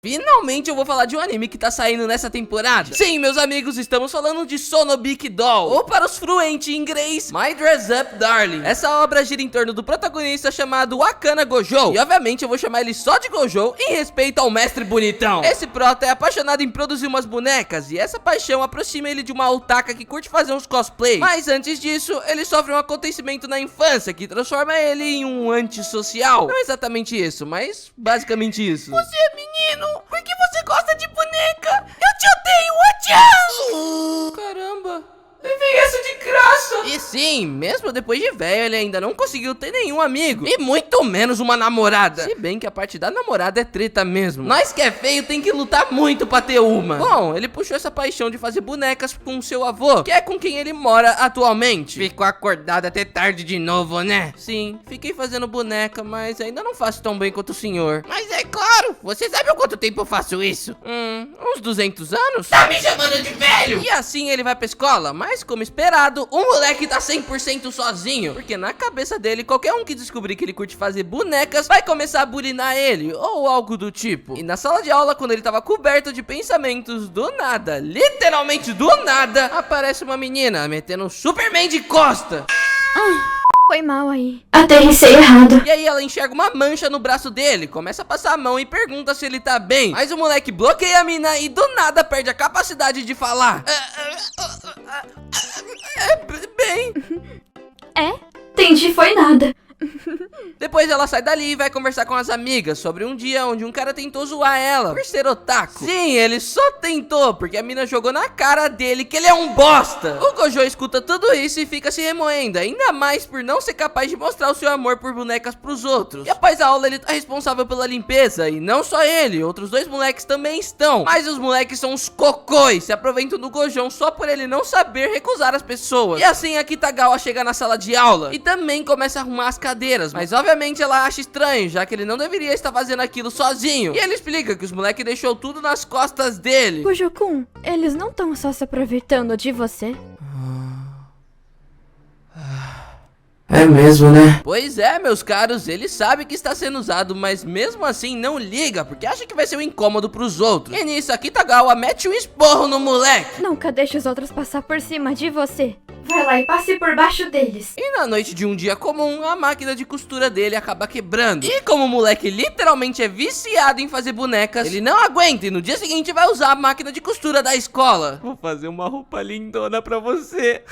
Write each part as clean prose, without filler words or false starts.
Finalmente eu vou falar de um anime que tá saindo nessa temporada. Sim, meus amigos, estamos falando de Sonobiki Doll, ou para os fluentes em inglês, My Dress Up Darling. Essa obra gira em torno do protagonista chamado Akana Gojo, e obviamente eu vou chamar ele só de Gojo em respeito ao mestre bonitão. Esse prota é apaixonado em produzir umas bonecas, e essa paixão aproxima ele de uma otaka que curte fazer uns cosplay. Mas antes disso, ele sofre um acontecimento na infância que transforma ele em um antissocial. Não exatamente isso, mas basicamente isso. Você é menino? Por que você gosta de boneca? Eu te odeio, Achan! Caramba! Levei essa de graça! E sim, mesmo depois de velho, ele ainda não conseguiu ter nenhum amigo. E muito menos uma namorada. Se bem que a parte da namorada é treta mesmo. Nós que é feio tem que lutar muito pra ter uma. Bom, ele puxou essa paixão de fazer bonecas com seu avô, que é com quem ele mora atualmente. Ficou acordado até tarde de novo, né? Sim, fiquei fazendo boneca, mas ainda não faço tão bem quanto o senhor. Mas é claro, você sabe há quanto tempo eu faço isso? Uns 200 anos? Tá me chamando de velho! E assim ele vai pra escola, mas como esperado, o moleque tá 100% sozinho, porque na cabeça dele, qualquer um que descobrir que ele curte fazer bonecas vai começar a bulinar ele, ou algo do tipo. E na sala de aula, quando ele tava coberto de pensamentos, do nada, literalmente do nada, aparece uma menina metendo um Superman de costa. Foi mal aí. Aterrissei errado. E aí ela enxerga uma mancha no braço dele, começa a passar a mão e pergunta se ele tá bem. Mas o moleque bloqueia a mina e do nada perde a capacidade de falar. Bem. Entendi, foi nada. Depois ela sai dali e vai conversar com as amigas sobre um dia onde um cara tentou zoar ela por ser otaku. Sim, ele só tentou, porque a mina jogou na cara dele que ele é um bosta. O Gojo escuta tudo isso e fica se remoendo, ainda mais por não ser capaz de mostrar o seu amor por bonecas pros outros. E após a aula ele tá responsável pela limpeza, e não só ele, outros dois moleques também estão. Mas os moleques são uns cocôs, se aproveitam do Gojo só por ele não saber recusar as pessoas. E assim a Kitagawa chega na sala de aula e também começa a arrumar as cadeiras, mas obviamente ela acha estranho, já que ele não deveria estar fazendo aquilo sozinho. E ele explica que os moleques deixou tudo nas costas dele. Gojo-kun, eles não estão só se aproveitando de você? É mesmo, né? Pois é, meus caros, ele sabe que está sendo usado, mas mesmo assim não liga, porque acha que vai ser um incômodo pros outros. E nisso, a Kitagawa mete um esporro no moleque. Nunca deixe os outros passar por cima de você. Vai lá e passe por baixo deles. E na noite de um dia comum, a máquina de costura dele acaba quebrando. E como o moleque literalmente é viciado em fazer bonecas, ele não aguenta e no dia seguinte vai usar a máquina de costura da escola. Vou fazer uma roupa lindona pra você.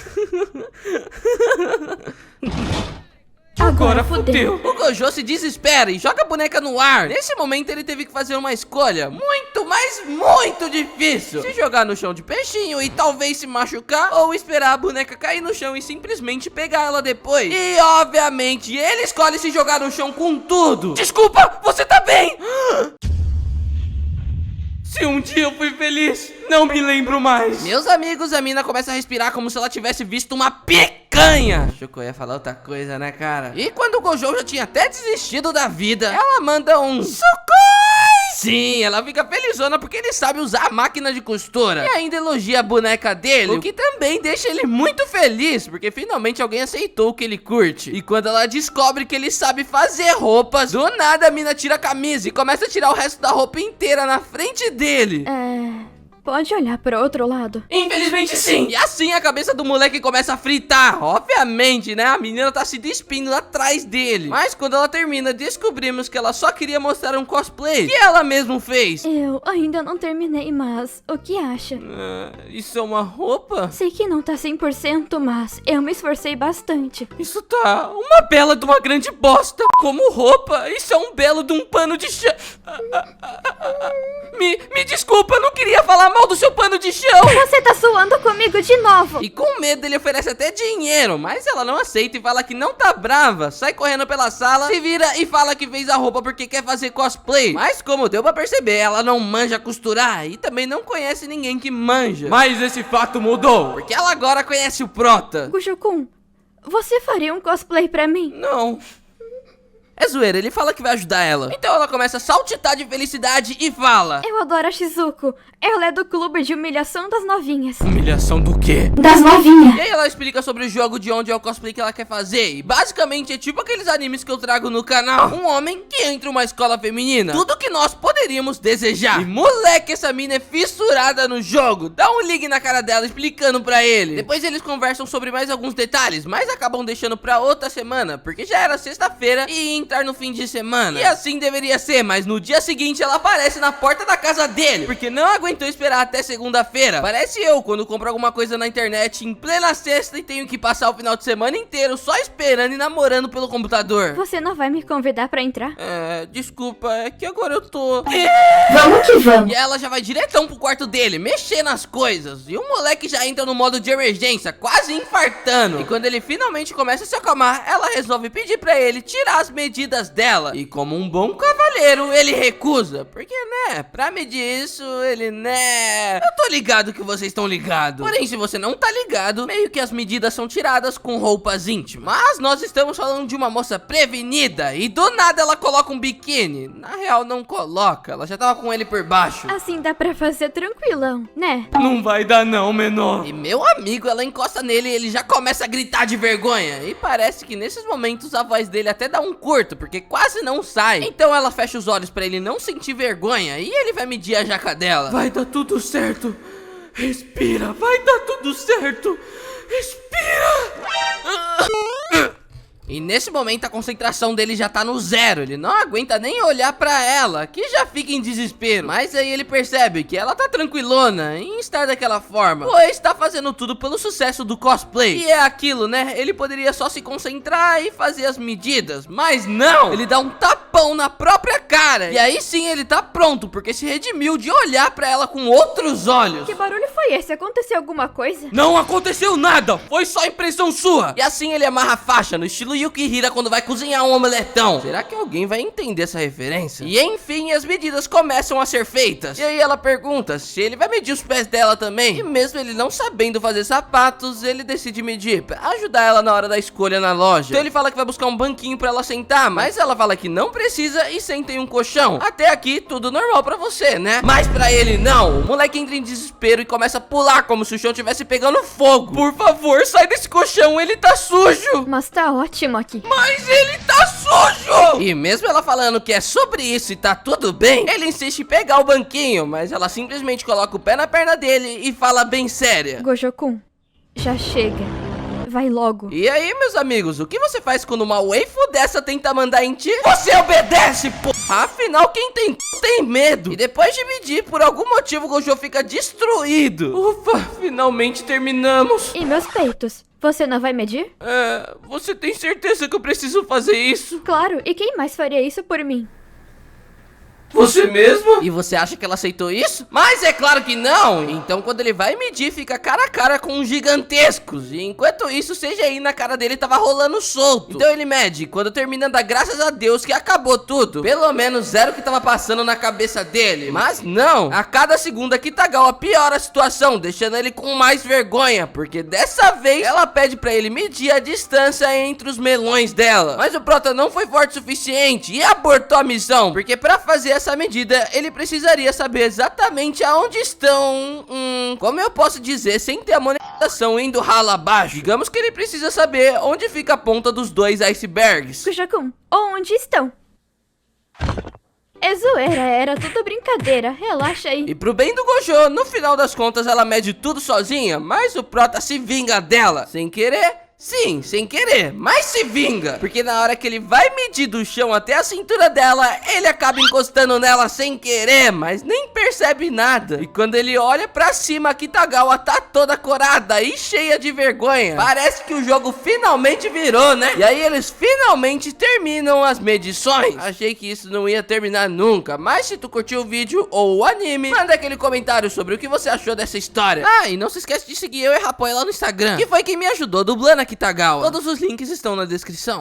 Agora fodeu. O Gojo se desespera e joga a boneca no ar. Nesse momento ele teve que fazer uma escolha muito, mas muito difícil. Se jogar no chão de peixinho e talvez se machucar, ou esperar a boneca cair no chão e simplesmente pegar ela depois. E obviamente ele escolhe se jogar no chão com tudo. Desculpa, você tá bem? Se um dia eu fui feliz, não me lembro mais. Meus amigos, a mina começa a respirar como se ela tivesse visto uma picanha. Achou que eu ia falar outra coisa, né, cara? E quando o Gojo já tinha até desistido da vida, ela manda um socorro! Sim, ela fica felizona porque ele sabe usar a máquina de costura. E ainda elogia a boneca dele, o que também deixa ele muito feliz, porque finalmente alguém aceitou o que ele curte. E quando ela descobre que ele sabe fazer roupas, do nada a mina tira a camisa e começa a tirar o resto da roupa inteira na frente dele. Pode olhar para outro lado? Infelizmente sim. E assim a cabeça do moleque começa a fritar. Obviamente, né? A menina tá se despindo atrás dele. Mas quando ela termina, descobrimos que ela só queria mostrar um cosplay que ela mesmo fez. Eu ainda não terminei, mas o que acha? Isso é uma roupa? Sei que não tá 100%, mas eu me esforcei bastante. Isso tá uma bela de uma grande bosta. Como roupa, isso é um belo de um pano de chão. Me desculpa, não queria falar mal do seu pano de chão. Você tá suando comigo de novo. E com medo ele oferece até dinheiro, mas ela não aceita e fala que não tá brava. Sai correndo pela sala, se vira e fala que fez a roupa porque quer fazer cosplay. Mas como deu pra perceber, ela não manja costurar e também não conhece ninguém que manja. Mas esse fato mudou, porque ela agora conhece o prota. Gojo-kun, você faria um cosplay pra mim? Não. É zoeira, ele fala que vai ajudar ela. Então ela começa a saltitar de felicidade e fala: Eu adoro a Shizuko. Ela é do clube de humilhação das novinhas. humilhação do quê? Das novinhas. E aí ela explica sobre o jogo, de onde é o cosplay que ela quer fazer. E basicamente é tipo aqueles animes que eu trago no canal. Um homem que entra em uma escola feminina. Tudo que nós poderíamos desejar. E moleque, essa mina é fissurada no jogo. Dá um ligue na cara dela explicando pra ele. Depois eles conversam sobre mais alguns detalhes, mas acabam deixando pra outra semana, porque já era sexta-feira e ia entrar no fim de semana. E assim deveria ser, mas no dia seguinte ela aparece na porta da casa dele, porque não aguentou esperar até segunda-feira. Parece eu quando compro alguma coisa na internet em plena sexta e tenho que passar o final de semana inteiro só esperando e namorando pelo computador. Você não vai me convidar pra entrar? Desculpa, é que agora eu tô... Vamos que vamos. E ela já vai diretão pro quarto dele, mexer nas coisas. E o moleque já entra no modo de emergência, quase infartando. E quando ele finalmente começa a se acalmar, ela resolve pedir pra ele tirar as medidas dela. E como um bom cavalheiro, ele recusa. Porque, né, pra medir isso, ele, né... Eu tô ligado que vocês estão ligados. Porém, se você não tá ligado, meio que as medidas são tiradas com roupas íntimas. Mas nós estamos falando de uma moça prevenida. E do nada ela coloca um biquíni. Na real, não coloca. Ela já tava com ele por baixo. Assim dá pra fazer tranquilão, né? Não vai dar não, menor. E meu amigo, ela encosta nele e ele já começa a gritar de vergonha. E parece que nesses momentos a voz dele até dá um curto, porque quase não sai. Então ela fecha os olhos pra ele não sentir vergonha e ele vai medir a jaca dela. Vai dar tudo certo. Respira, vai dar tudo certo. Respira. E nesse momento a concentração dele já tá no zero. Ele não aguenta nem olhar pra ela, que já fica em desespero. Mas aí ele percebe que ela tá tranquilona em estar daquela forma, pois tá fazendo tudo pelo sucesso do cosplay. E é aquilo, né? Ele poderia só se concentrar e fazer as medidas, mas não! Ele dá um tapão na própria cara. E aí sim ele tá pronto, porque se redimiu de olhar pra ela com outros olhos. Que barulho foi esse? Aconteceu alguma coisa? Não aconteceu nada, foi só impressão sua. E assim ele amarra a faixa no estilo Yukihira quando vai cozinhar um omeletão. Será que alguém vai entender essa referência? E enfim, as medidas começam a ser feitas. E aí ela pergunta se ele vai medir os pés dela também. E mesmo ele não sabendo fazer sapatos, ele decide medir pra ajudar ela na hora da escolha na loja. Então ele fala que vai buscar um banquinho pra ela sentar, mas ela fala que não precisa e senta em um colchão. Até aqui tudo normal pra você, né? Mas pra ele não. O moleque entra em desespero e começa a pular como se o chão estivesse pegando fogo. Por favor, sai desse colchão, ele tá sujo. Mas tá ótimo aqui. Mas ele tá sujo! E mesmo ela falando que é sobre isso e tá tudo bem, ele insiste em pegar o banquinho, mas ela simplesmente coloca o pé na perna dele e fala bem séria: Gojo-kun, já chega. Vai logo. E aí, meus amigos, o que você faz quando uma waifu dessa tenta mandar em ti? Você obedece, pô! Afinal, quem tem medo. E depois de medir, por algum motivo, o Gojo fica destruído. Ufa, finalmente terminamos. E meus peitos? Você não vai medir? Você tem certeza que eu preciso fazer isso? Claro, e quem mais faria isso por mim? Você mesmo? E você acha que ela aceitou isso? Mas é claro que não. Então quando ele vai medir, fica cara a cara com os gigantescos. E enquanto isso, o CGI na cara dele tava rolando solto. Então ele mede. Quando termina, dá graças a Deus que acabou tudo. Pelo menos era o que tava passando na cabeça dele. Mas não. A cada segundo a Kitagawa piora a situação, deixando ele com mais vergonha. Porque dessa vez, ela pede pra ele medir a distância entre os melões dela. Mas o prota não foi forte o suficiente e abortou a missão. Porque pra fazer essa medida, ele precisaria saber exatamente aonde estão, como eu posso dizer, sem ter a monetização indo ralo abaixo. Digamos que ele precisa saber onde fica a ponta dos dois icebergs. Gojo-kun, onde estão? É zoeira, era tudo brincadeira, relaxa aí. E pro bem do Gojo, no final das contas ela mede tudo sozinha, mas o prota se vinga dela, sem querer. Sim, sem querer, mas se vinga. Porque na hora que ele vai medir do chão até a cintura dela, ele acaba encostando nela sem querer, mas nem percebe nada. E quando ele olha pra cima, a Kitagawa tá toda corada e cheia de vergonha. Parece que o jogo finalmente virou, né? E aí eles finalmente terminam as medições. Achei que isso não ia terminar nunca, mas se tu curtiu o vídeo ou o anime, manda aquele comentário sobre o que você achou dessa história. Ah, e não se esquece de seguir eu e Rapoy lá no Instagram, que foi quem me ajudou dublando a Kitagawa. Todos os links estão na descrição.